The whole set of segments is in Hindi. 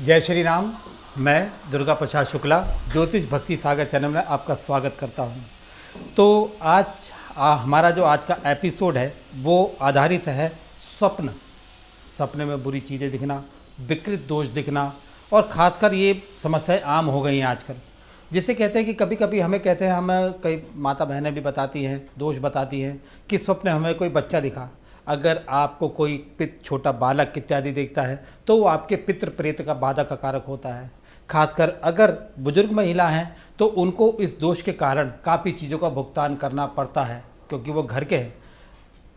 जय श्री राम। मैं दुर्गा प्रसाद शुक्ला ज्योतिष भक्ति सागर चैनल में आपका स्वागत करता हूं। तो आज हमारा जो आज का एपिसोड है वो आधारित है स्वप्न। सपने में बुरी चीज़ें दिखना, विकृत दोष दिखना, और ख़ासकर ये समस्याएं आम हो गई हैं आजकल। जिसे कहते हैं कि कभी कभी हमें कहते हैं, हमें कई माता बहनें भी बताती हैं, दोष बताती हैं कि स्वप्न हमें कोई बच्चा दिखा। अगर आपको कोई छोटा बालक इत्यादि देखता है तो वो आपके पितृ प्रेत का बाधा का कारक होता है। खासकर अगर बुजुर्ग महिला हैं तो उनको इस दोष के कारण काफ़ी चीज़ों का भुगतान करना पड़ता है, क्योंकि वो घर के हैं।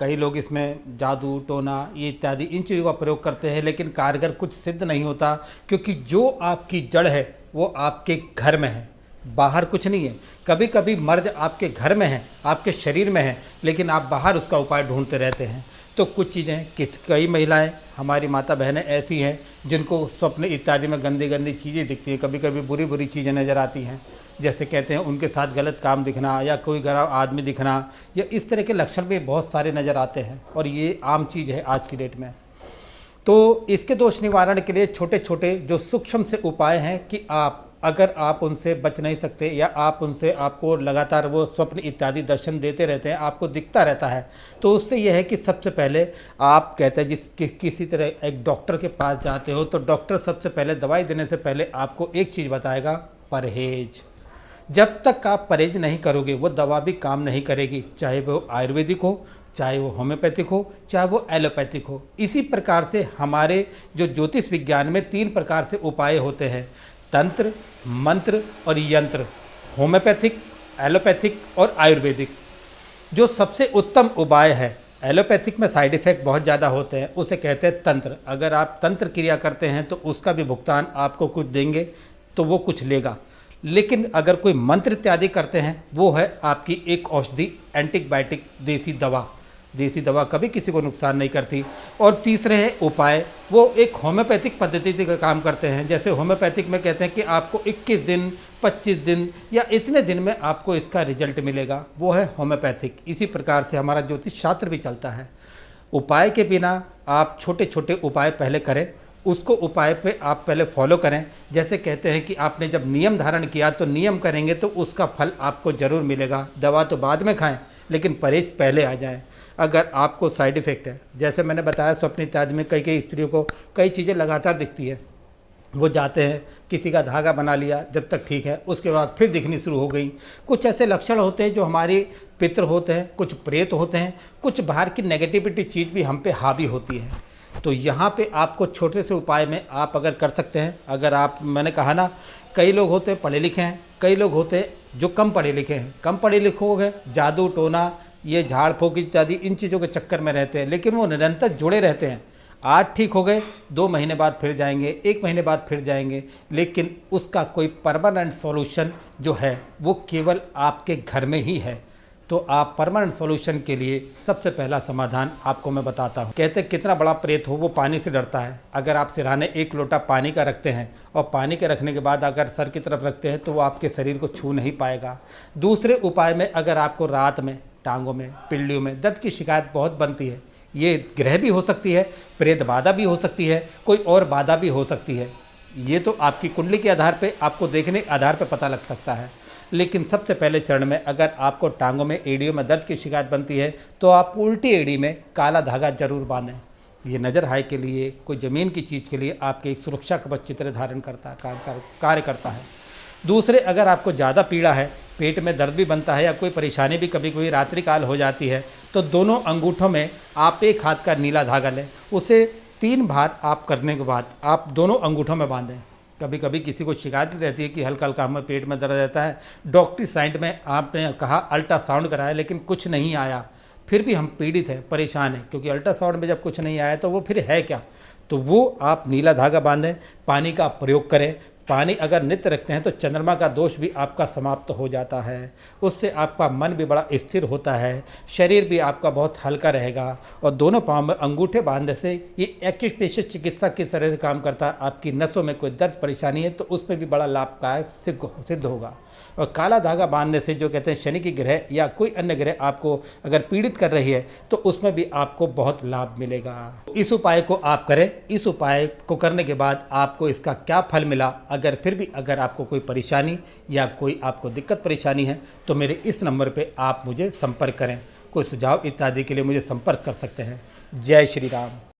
कई लोग इसमें जादू टोना ये इत्यादि इन चीज़ों का प्रयोग करते हैं, लेकिन कारगर कुछ सिद्ध नहीं होता, क्योंकि जो आपकी जड़ है वो आपके घर में है, बाहर कुछ नहीं है। कभी कभी मर्ज आपके घर में है, आपके शरीर में है, लेकिन आप बाहर उसका उपाय ढूंढते रहते हैं। तो कुछ चीज़ें कई महिलाएं, हमारी माता बहनें ऐसी हैं जिनको स्वप्न इत्यादि में गंदी गंदी चीज़ें दिखती हैं, कभी कभी बुरी बुरी चीज़ें नज़र आती हैं। जैसे कहते हैं उनके साथ गलत काम दिखना, या कोई गरीब आदमी दिखना, या इस तरह के लक्षण भी बहुत सारे नज़र आते हैं, और ये आम चीज़ है आज की डेट में। तो इसके दोष निवारण के लिए छोटे छोटे जो सूक्ष्म से उपाय हैं कि अगर आप उनसे बच नहीं सकते, या आपको लगातार वो स्वप्न इत्यादि दर्शन देते रहते हैं, आपको दिखता रहता है, तो उससे यह है कि सबसे पहले आप कहते हैं किसी तरह एक डॉक्टर के पास जाते हो, तो डॉक्टर सबसे पहले दवाई देने से पहले आपको एक चीज़ बताएगा, परहेज। जब तक आप परहेज नहीं करोगे वो दवा भी काम नहीं करेगी, चाहे वो आयुर्वेदिक हो, चाहे वो होम्योपैथिक हो, चाहे वो एलोपैथिक हो। इसी प्रकार से हमारे जो ज्योतिष विज्ञान में 3 प्रकार से उपाय होते हैं, तंत्र, मंत्र और यंत्र, होम्योपैथिक, एलोपैथिक और आयुर्वेदिक। जो सबसे उत्तम उपाय है, एलोपैथिक में साइड इफ़ेक्ट बहुत ज़्यादा होते हैं, उसे कहते हैं तंत्र। अगर आप तंत्र क्रिया करते हैं तो उसका भी भुगतान आपको कुछ देंगे तो वो कुछ लेगा। लेकिन अगर कोई मंत्र इत्यादि करते हैं, वो है आपकी एक औषधि, एंटीबायोटिक, देसी दवा कभी किसी को नुकसान नहीं करती। और तीसरे है उपाय, वो एक होम्योपैथिक पद्धति का काम करते हैं। जैसे होम्योपैथिक में कहते हैं कि आपको 21 दिन, 25 दिन या इतने दिन में आपको इसका रिजल्ट मिलेगा, वो है होम्योपैथिक। इसी प्रकार से हमारा ज्योतिष शास्त्र भी चलता है। उपाय के बिना आप छोटे छोटे उपाय पहले करें, उसको उपाय पे आप पहले फॉलो करें। जैसे कहते हैं कि आपने जब नियम धारण किया तो नियम करेंगे तो उसका फल आपको ज़रूर मिलेगा। दवा तो बाद में खाएं, लेकिन परहेज पहले आ जाए। अगर आपको साइड इफ़ेक्ट है, जैसे मैंने बताया स्वप्न इत्यादि में कई स्त्रियों को कई चीज़ें लगातार दिखती है, वो जाते हैं, किसी का धागा बना लिया, जब तक ठीक है, उसके बाद फिर दिखनी शुरू हो गई। कुछ ऐसे लक्षण होते हैं जो हमारे पितृ होते हैं, कुछ प्रेत होते हैं, कुछ बाहर की नेगेटिविटी चीज़ भी हम पे हावी होती है। तो यहाँ पे आपको छोटे से उपाय में आप अगर कर सकते हैं, अगर आप, मैंने कहा ना, कई लोग होते हैं पढ़े लिखे हैं, कई लोग होते हैं जो कम पढ़े लिखे हैं। कम पढ़े लिखे हो गए, जादू टोना, ये झाड़ फूक इत्यादि इन चीज़ों के चक्कर में रहते हैं, लेकिन वो निरंतर जुड़े रहते हैं। आज ठीक हो गए, 2 महीने बाद फिर जाएंगे, 1 महीने बाद फिर जाएंगे, लेकिन उसका कोई परमानेंट सॉल्यूशन जो है वो केवल आपके घर में ही है। तो आप परमानेंट सॉल्यूशन के लिए सबसे पहला समाधान आपको मैं बताता हूँ। कहते हैं कितना बड़ा प्रेत हो वो पानी से डरता है। अगर आप सिरहाने 1 लोटा पानी का रखते हैं और पानी के रखने के बाद अगर सर की तरफ रखते हैं तो वो आपके शरीर को छू नहीं पाएगा। दूसरे उपाय में, अगर आपको रात में टांगों में, पिल्लियों में दर्द की शिकायत बहुत बनती है, ये ग्रह भी हो सकती है, प्रेत बाधा भी हो सकती है, कोई और बाधा भी हो सकती है। ये तो आपकी कुंडली के आधार पे, आपको देखने के आधार पे पता लग सकता है। लेकिन सबसे पहले चरण में अगर आपको टांगों में, एड़ियों में दर्द की शिकायत बनती है तो आप उल्टी एड़ी में काला धागा जरूर बांधें। ये नज़र हाय के लिए, कोई ज़मीन की चीज़ के लिए आपके एक सुरक्षा कवच की तरह धारण करता है, कार्य करता है। दूसरे, अगर आपको ज़्यादा पीड़ा है, पेट में दर्द भी बनता है, या कोई परेशानी भी कभी कभी रात्रि काल हो जाती है, तो दोनों अंगूठों में आप एक हाथ का नीला धागा लें, उसे 3 बार आप करने के बाद आप दोनों अंगूठों में बांधें। कभी कभी किसी को शिकायत रहती है कि हल्का हल्का हमें पेट में दर्द रहता है, डॉक्टरी साइड में आपने कहा अल्ट्रासाउंड कराया लेकिन कुछ नहीं आया, फिर भी हम पीड़ित हैं, परेशान हैं, क्योंकि अल्ट्रासाउंड में जब कुछ नहीं आया तो वो फिर है क्या। तो वो आप नीला धागा बांधें, पानी का प्रयोग करें। पानी अगर नित्य रखते हैं तो चंद्रमा का दोष भी आपका समाप्त हो जाता है। उससे आपका मन भी बड़ा स्थिर होता है, शरीर भी आपका बहुत हल्का रहेगा। और दोनों पाँव में अंगूठे बांधने से ये एक्यूप्रेशर चिकित्सा किस तरह से काम करता है, आपकी नसों में कोई दर्द परेशानी है तो उसमें भी बड़ा लाभदायक सिद्ध होगा। और काला धागा बांधने से जो कहते हैं शनि की ग्रह या कोई अन्य ग्रह आपको अगर पीड़ित कर रही है तो उसमें भी आपको बहुत लाभ मिलेगा। इस उपाय को आप करें। इस उपाय को करने के बाद आपको इसका क्या फल मिला, अगर फिर भी अगर आपको कोई परेशानी या कोई आपको दिक्कत परेशानी है तो मेरे इस नंबर पे आप मुझे संपर्क करें। कोई सुझाव इत्यादि के लिए मुझे संपर्क कर सकते हैं। जय श्री राम।